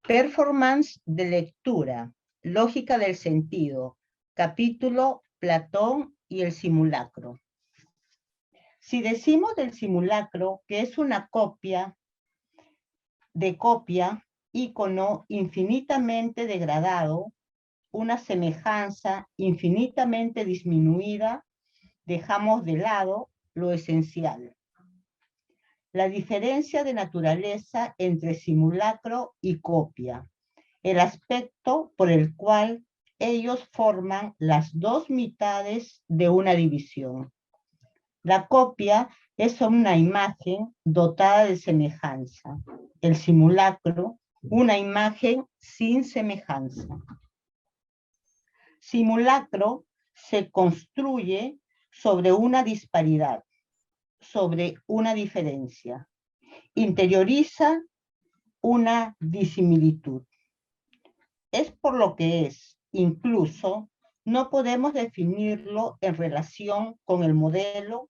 Performance de lectura, lógica del sentido, capítulo Platón y el simulacro. Si decimos del simulacro que es una copia, ícono infinitamente degradado, una semejanza infinitamente disminuida, dejamos de lado lo esencial. La diferencia de naturaleza entre simulacro y copia, el aspecto por el cual ellos forman las dos mitades de una división. La copia es una imagen dotada de semejanza. El simulacro, una imagen sin semejanza. Simulacro se construye sobre una disparidad, sobre una diferencia. Interioriza una disimilitud. Es por lo que es, incluso no podemos definirlo en relación con el modelo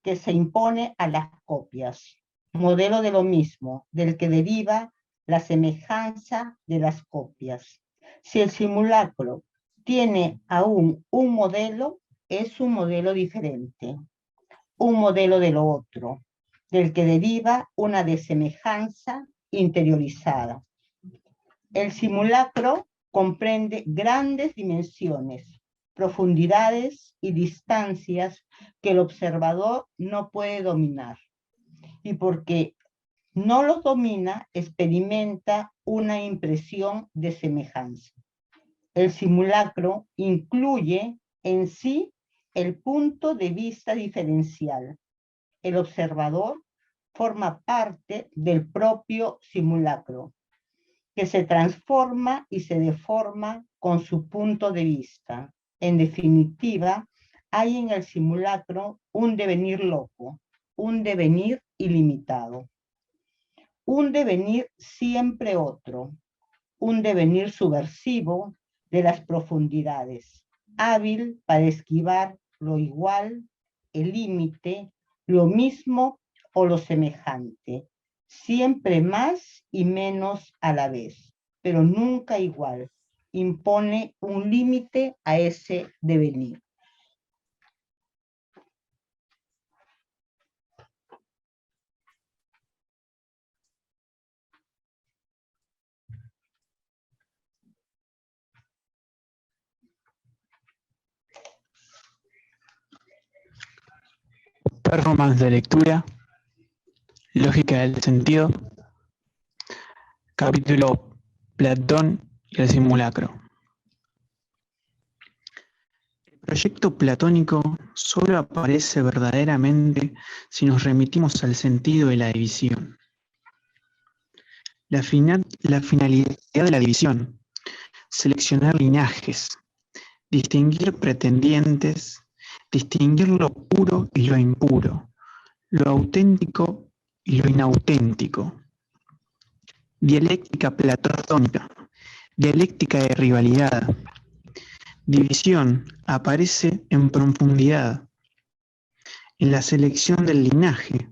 que se impone a las copias, modelo de lo mismo, del que deriva la semejanza de las copias. Si el simulacro tiene aún un modelo, es un modelo diferente, un modelo de lo otro, del que deriva una desemejanza interiorizada. El simulacro comprende grandes dimensiones, profundidades y distancias que el observador no puede dominar. Y porque no los domina, experimenta una impresión de semejanza. El simulacro incluye en sí el punto de vista diferencial. El observador forma parte del propio simulacro, que se transforma y se deforma con su punto de vista. En definitiva, hay en el simulacro un devenir loco, un devenir ilimitado, un devenir siempre otro, un devenir subversivo de las profundidades, hábil para esquivar lo igual, el límite, lo mismo o lo semejante, siempre más y menos a la vez, pero nunca igual. Impone un límite a ese devenir. Performance de lectura, lógica del sentido, capítulo Platón y el simulacro. El proyecto platónico solo aparece verdaderamente si nos remitimos al sentido de la división. La finalidad de la división, seleccionar linajes, distinguir pretendientes, distinguir lo puro y lo impuro, lo auténtico y lo inauténtico. Dialéctica platónica, dialéctica de rivalidad. División aparece en profundidad, en la selección del linaje,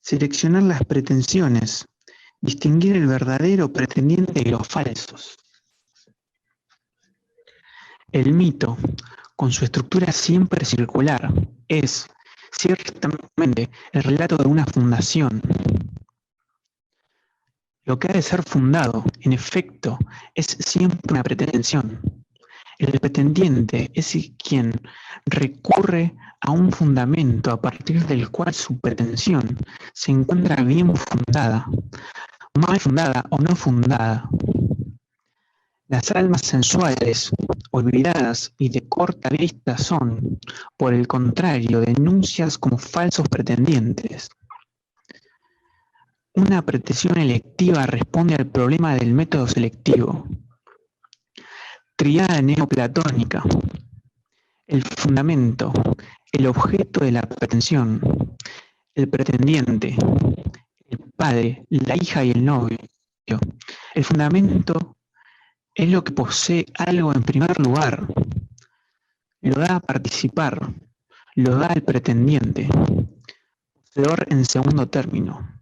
seleccionar las pretensiones, distinguir el verdadero pretendiente de los falsos. El mito, con su estructura siempre circular, es, ciertamente, el relato de una fundación. Lo que ha de ser fundado, en efecto, es siempre una pretensión. El pretendiente es quien recurre a un fundamento a partir del cual su pretensión se encuentra bien fundada, mal fundada o no fundada. Las almas sensuales, olvidadas y de corta vista son, por el contrario, denuncias como falsos pretendientes. Una pretensión electiva responde al problema del método selectivo. Tríada neoplatónica. El fundamento, el objeto de la pretensión, el pretendiente, el padre, la hija y el novio. El fundamento es lo que posee algo en primer lugar, lo da a participar, lo da al pretendiente, poseedor en segundo término.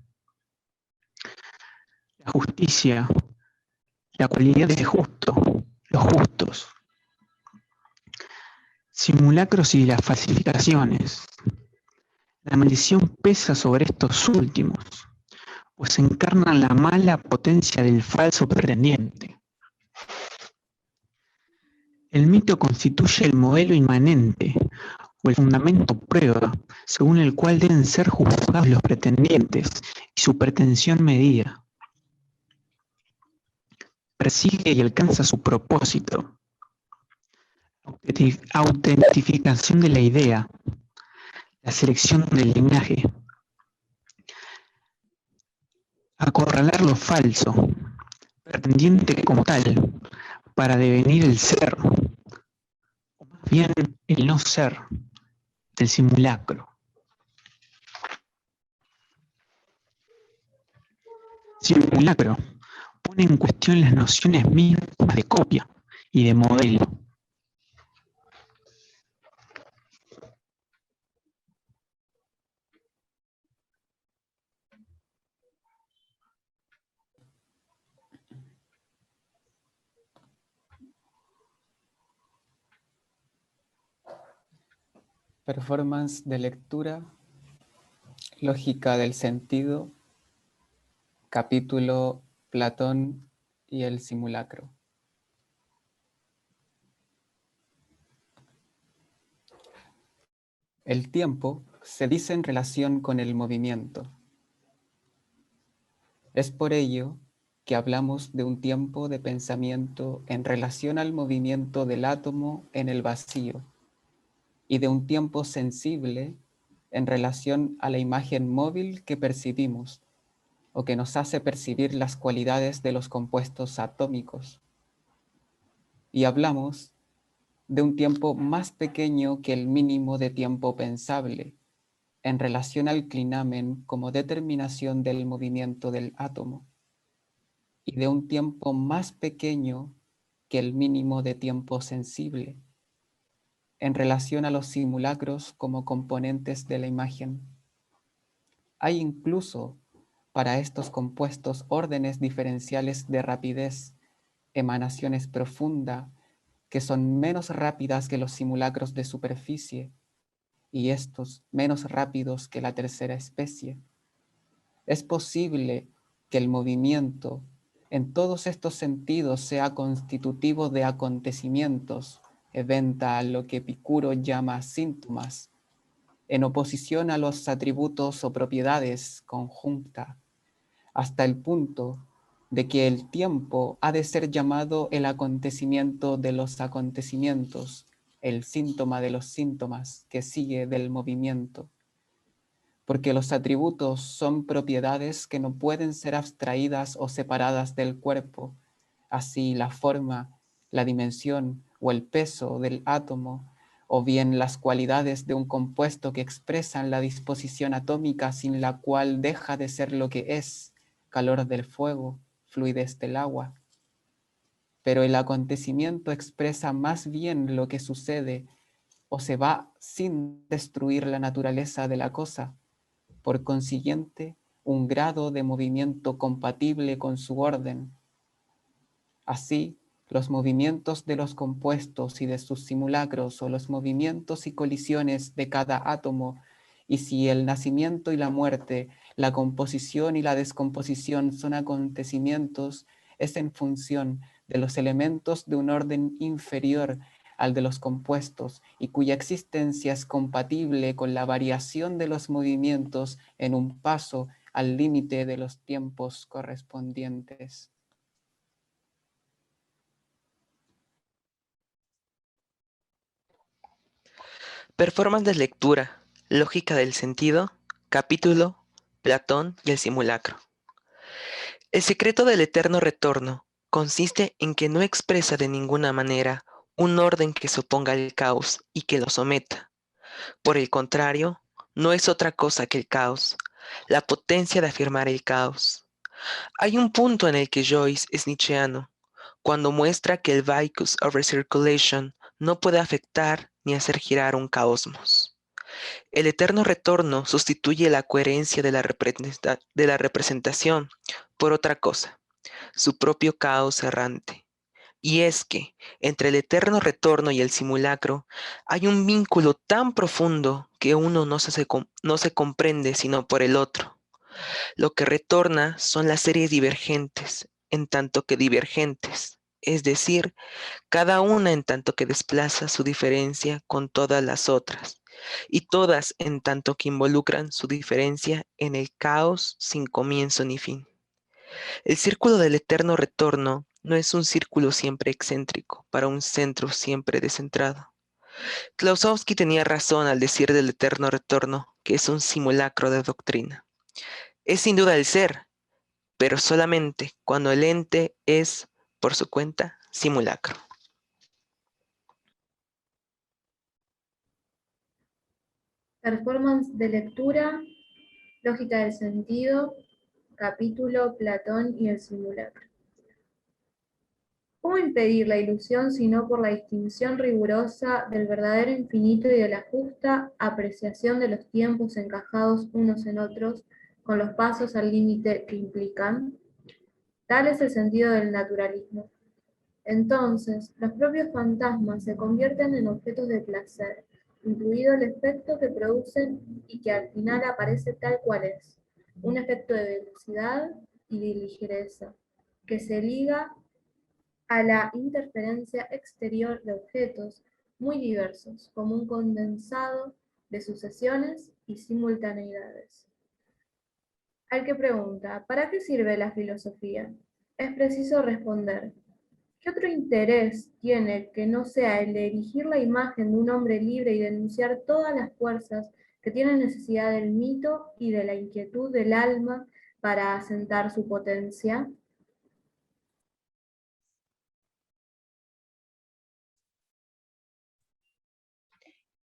La justicia, la cualidad de justo, los justos. Simulacros y las falsificaciones. La maldición pesa sobre estos últimos, pues encarnan la mala potencia del falso pretendiente. El mito constituye el modelo inmanente o el fundamento prueba según el cual deben ser juzgados los pretendientes y su pretensión medida. Persigue y alcanza su propósito. Autentificación de la idea, la selección del linaje. Acorralar lo falso, pretendiente como tal, para devenir el ser, o más bien el no ser, del simulacro. Simulacro pone en cuestión las nociones mismas de copia y de modelo. Performance de lectura, lógica del sentido, capítulo Platón y el simulacro. El tiempo se dice en relación con el movimiento. Es por ello que hablamos de un tiempo de pensamiento en relación al movimiento del átomo en el vacío y de un tiempo sensible en relación a la imagen móvil que percibimos o que nos hace percibir las cualidades de los compuestos atómicos. Y hablamos de un tiempo más pequeño que el mínimo de tiempo pensable, en relación al clinamen como determinación del movimiento del átomo, y de un tiempo más pequeño que el mínimo de tiempo sensible, en relación a los simulacros como componentes de la imagen. Hay incluso para estos compuestos órdenes diferenciales de rapidez, emanaciones profunda, que son menos rápidas que los simulacros de superficie, y estos menos rápidos que la tercera especie. Es posible que el movimiento en todos estos sentidos sea constitutivo de acontecimientos, eventa a lo que Epicuro llama síntomas, en oposición a los atributos o propiedades conjunta, hasta el punto de que el tiempo ha de ser llamado el acontecimiento de los acontecimientos, el síntoma de los síntomas que sigue del movimiento, porque los atributos son propiedades que no pueden ser abstraídas o separadas del cuerpo. Así la forma, la dimensión o el peso del átomo, o bien las cualidades de un compuesto que expresan la disposición atómica sin la cual deja de ser lo que es, calor del fuego, fluidez del agua. Pero el acontecimiento expresa más bien lo que sucede o se va sin destruir la naturaleza de la cosa, por consiguiente, un grado de movimiento compatible con su orden. Así, los movimientos de los compuestos y de sus simulacros, o los movimientos y colisiones de cada átomo, y si el nacimiento y la muerte, la composición y la descomposición son acontecimientos, es en función de los elementos de un orden inferior al de los compuestos y cuya existencia es compatible con la variación de los movimientos en un paso al límite de los tiempos correspondientes. Performance de lectura, lógica del sentido, capítulo Platón y el simulacro. El secreto del eterno retorno consiste en que no expresa de ninguna manera un orden que se oponga al caos y que lo someta. Por el contrario, no es otra cosa que el caos, la potencia de afirmar el caos. Hay un punto en el que Joyce es nietzscheano, cuando muestra que el vicus of recirculation no puede afectar ni hacer girar un cosmos. El eterno retorno sustituye la coherencia de la representación por otra cosa, su propio caos errante. Y es que, entre el eterno retorno y el simulacro, hay un vínculo tan profundo que uno no se comprende sino por el otro. Lo que retorna son las series divergentes, en tanto que divergentes, es decir, cada una en tanto que desplaza su diferencia con todas las otras, y todas en tanto que involucran su diferencia en el caos sin comienzo ni fin. El círculo del eterno retorno no es un círculo siempre excéntrico, para un centro siempre descentrado. Klaussowski tenía razón al decir del eterno retorno que es un simulacro de doctrina. Es sin duda el ser, pero solamente cuando el ente es, por su cuenta, simulacro. Performance de lectura, lógica del sentido, capítulo Platón y el simulacro. ¿Cómo impedir la ilusión sino por la distinción rigurosa del verdadero infinito y de la justa apreciación de los tiempos encajados unos en otros con los pasos al límite que implican? Tal es el sentido del naturalismo. Entonces, los propios fantasmas se convierten en objetos de placer, incluido el efecto que producen y que al final aparece tal cual es, un efecto de velocidad y de ligereza, que se liga a la interferencia exterior de objetos muy diversos, como un condensado de sucesiones y simultaneidades. Al que pregunta, ¿para qué sirve la filosofía? Es preciso responder, ¿qué otro interés tiene que no sea el de erigir la imagen de un hombre libre y denunciar todas las fuerzas que tienen necesidad del mito y de la inquietud del alma para asentar su potencia?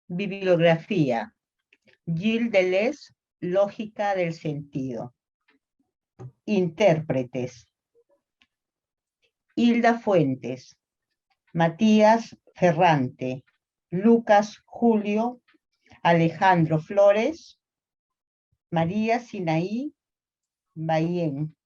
Bibliografía. Gilles Deleuze, Lógica del sentido. Intérpretes. Hilda Fuentes, Matías Ferrante, Lucas Julio, Alejandro Flores, María Sinaí Bayen.